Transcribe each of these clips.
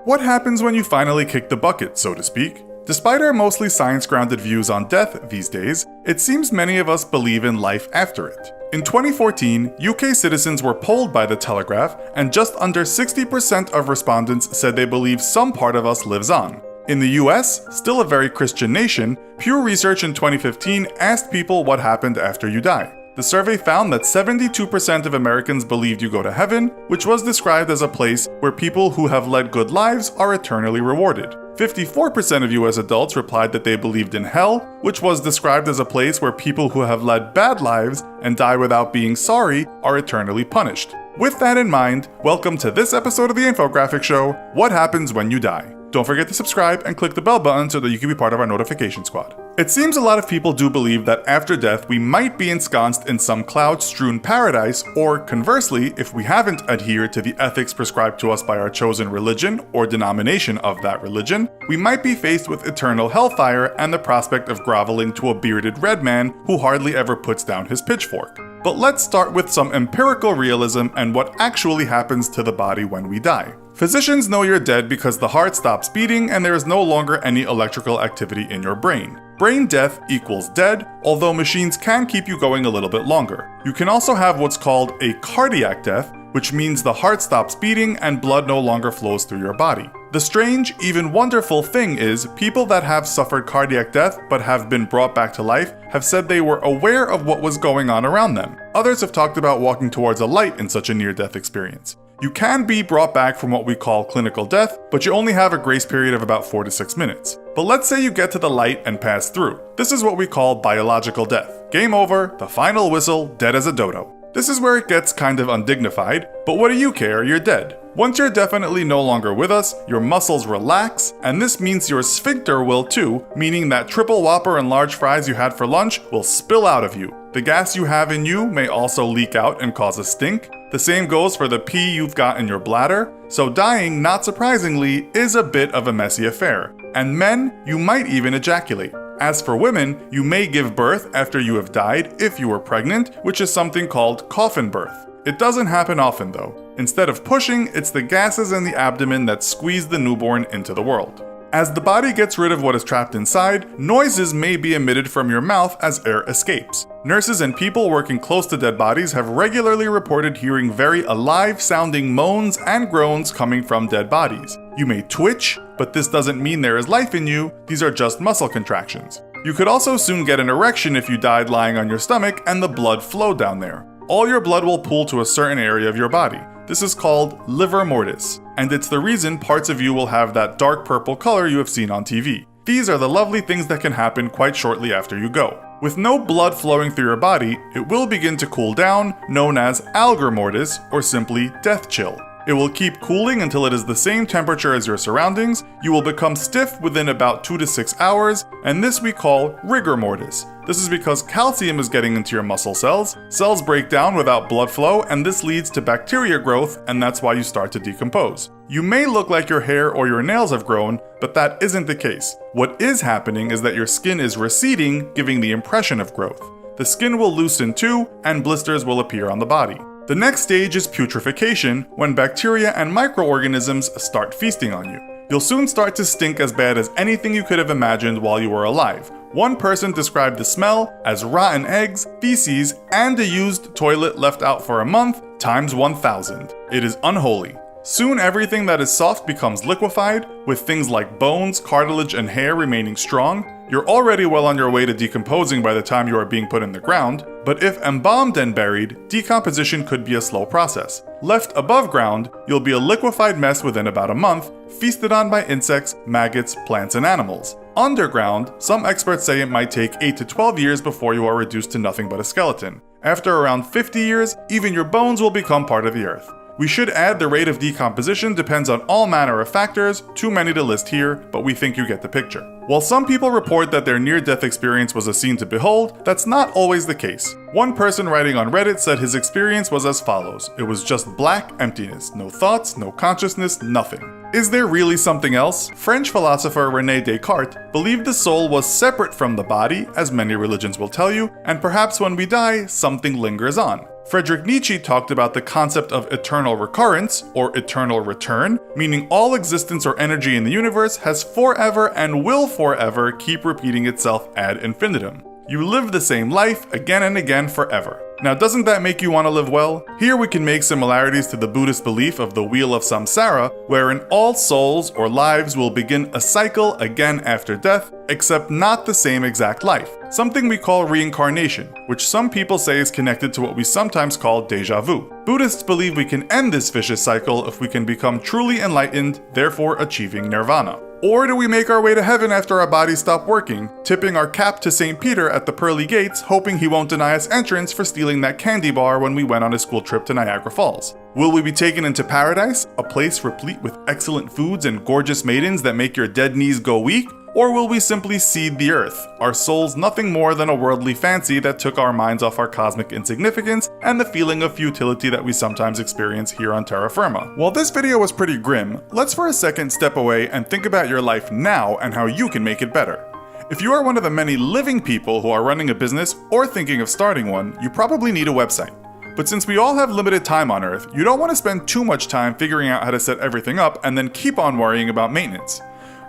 What happens when you finally kick the bucket, so to speak? Despite our mostly science-grounded views on death these days, it seems many of us believe in life after it. In 2014, UK citizens were polled by The Telegraph, and just under 60% of respondents said they believe some part of us lives on. In the US, still a very Christian nation, Pew Research in 2015 asked people what happened after you die. The survey found that 72% of Americans believed you go to heaven, which was described as a place where people who have led good lives are eternally rewarded. 54% of US adults replied that they believed in hell, which was described as a place where people who have led bad lives and die without being sorry are eternally punished. With that in mind, welcome to this episode of the Infographic Show, What Happens When You Die. Don't forget to subscribe and click the bell button so that you can be part of our notification squad. It seems a lot of people do believe that after death we might be ensconced in some cloud-strewn paradise, or conversely, if we haven't adhered to the ethics prescribed to us by our chosen religion or denomination of that religion, we might be faced with eternal hellfire and the prospect of groveling to a bearded red man who hardly ever puts down his pitchfork. But let's start with some empirical realism and what actually happens to the body when we die. Physicians know you're dead because the heart stops beating and there is no longer any electrical activity in your brain. Brain death equals dead, although machines can keep you going a little bit longer. You can also have what's called a cardiac death, which means the heart stops beating and blood no longer flows through your body. The strange, even wonderful thing is, people that have suffered cardiac death but have been brought back to life have said they were aware of what was going on around them. Others have talked about walking towards a light in such a near-death experience. You can be brought back from what we call clinical death, but you only have a grace period of about 4 to 6 minutes. But let's say you get to the light and pass through. This is what we call biological death. Game over, the final whistle, dead as a dodo. This is where it gets kind of undignified, but what do you care, you're dead. Once you're definitely no longer with us, your muscles relax, and this means your sphincter will too, meaning that triple whopper and large fries you had for lunch will spill out of you. The gas you have in you may also leak out and cause a stink. The same goes for the pee you've got in your bladder, so dying, not surprisingly, is a bit of a messy affair. And men, you might even ejaculate. As for women, you may give birth after you have died if you were pregnant, which is something called coffin birth. It doesn't happen often though. Instead of pushing, it's the gases in the abdomen that squeeze the newborn into the world. As the body gets rid of what is trapped inside, noises may be emitted from your mouth as air escapes. Nurses and people working close to dead bodies have regularly reported hearing very alive-sounding moans and groans coming from dead bodies. You may twitch, but this doesn't mean there is life in you, these are just muscle contractions. You could also soon get an erection if you died lying on your stomach and the blood flowed down there. All your blood will pool to a certain area of your body. This is called livor mortis, and it's the reason parts of you will have that dark purple color you have seen on TV. These are the lovely things that can happen quite shortly after you go. With no blood flowing through your body, it will begin to cool down, known as algor mortis, or simply death chill. It will keep cooling until it is the same temperature as your surroundings, you will become stiff within about 2 to 6 hours, and this we call rigor mortis. This is because calcium is getting into your muscle cells, cells break down without blood flow, and this leads to bacteria growth, and that's why you start to decompose. You may look like your hair or your nails have grown, but that isn't the case. What is happening is that your skin is receding, giving the impression of growth. The skin will loosen too, and blisters will appear on the body. The next stage is putrefaction, when bacteria and microorganisms start feasting on you. You'll soon start to stink as bad as anything you could have imagined while you were alive. One person described the smell as rotten eggs, feces, and a used toilet left out for a month times 1,000. It is unholy. Soon everything that is soft becomes liquefied, with things like bones, cartilage, and hair remaining strong. You're already well on your way to decomposing by the time you are being put in the ground, but if embalmed and buried, decomposition could be a slow process. Left above ground, you'll be a liquefied mess within about a month, feasted on by insects, maggots, plants, and animals. Underground, some experts say it might take 8 to 12 years before you are reduced to nothing but a skeleton. After around 50 years, even your bones will become part of the earth. We should add the rate of decomposition depends on all manner of factors, too many to list here, but we think you get the picture. While some people report that their near-death experience was a scene to behold, that's not always the case. One person writing on Reddit said his experience was as follows: it was just black emptiness, no thoughts, no consciousness, nothing. Is there really something else? French philosopher René Descartes believed the soul was separate from the body, as many religions will tell you, and perhaps when we die, something lingers on. Friedrich Nietzsche talked about the concept of eternal recurrence, or eternal return, meaning all existence or energy in the universe has forever and will forever keep repeating itself ad infinitum. You live the same life again and again forever. Now, doesn't that make you want to live well? Here we can make similarities to the Buddhist belief of the Wheel of Samsara, wherein all souls or lives will begin a cycle again after death, except not the same exact life. Something we call reincarnation, which some people say is connected to what we sometimes call déjà vu. Buddhists believe we can end this vicious cycle if we can become truly enlightened, therefore achieving nirvana. Or do we make our way to heaven after our bodies stop working, tipping our cap to St. Peter at the pearly gates, hoping he won't deny us entrance for stealing that candy bar when we went on a school trip to Niagara Falls? Will we be taken into paradise, a place replete with excellent foods and gorgeous maidens that make your dead knees go weak? Or will we simply seed the earth, our souls nothing more than a worldly fancy that took our minds off our cosmic insignificance and the feeling of futility that we sometimes experience here on terra firma? While this video was pretty grim, let's for a second step away and think about your life now and how you can make it better. If you are one of the many living people who are running a business or thinking of starting one, you probably need a website. But since we all have limited time on Earth, you don't want to spend too much time figuring out how to set everything up and then keep on worrying about maintenance.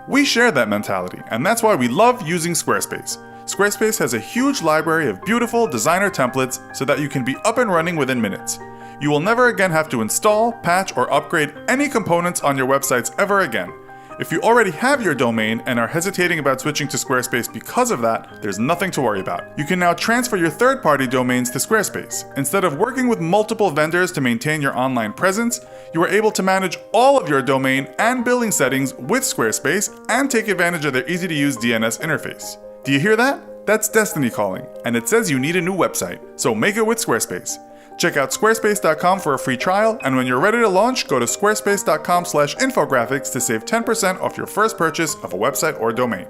We share that mentality, and that's why we love using Squarespace. Squarespace has a huge library of beautiful designer templates so that you can be up and running within minutes. You will never again have to install, patch, or upgrade any components on your websites ever again. If you already have your domain and are hesitating about switching to Squarespace because of that, there's nothing to worry about. You can now transfer your third-party domains to Squarespace. Instead of working with multiple vendors to maintain your online presence, you are able to manage all of your domain and billing settings with Squarespace and take advantage of their easy-to-use DNS interface. Do you hear that? That's destiny calling, and it says you need a new website, so make it with Squarespace. Check out squarespace.com for a free trial, and when you're ready to launch, go to squarespace.com/infographics to save 10% off your first purchase of a website or domain.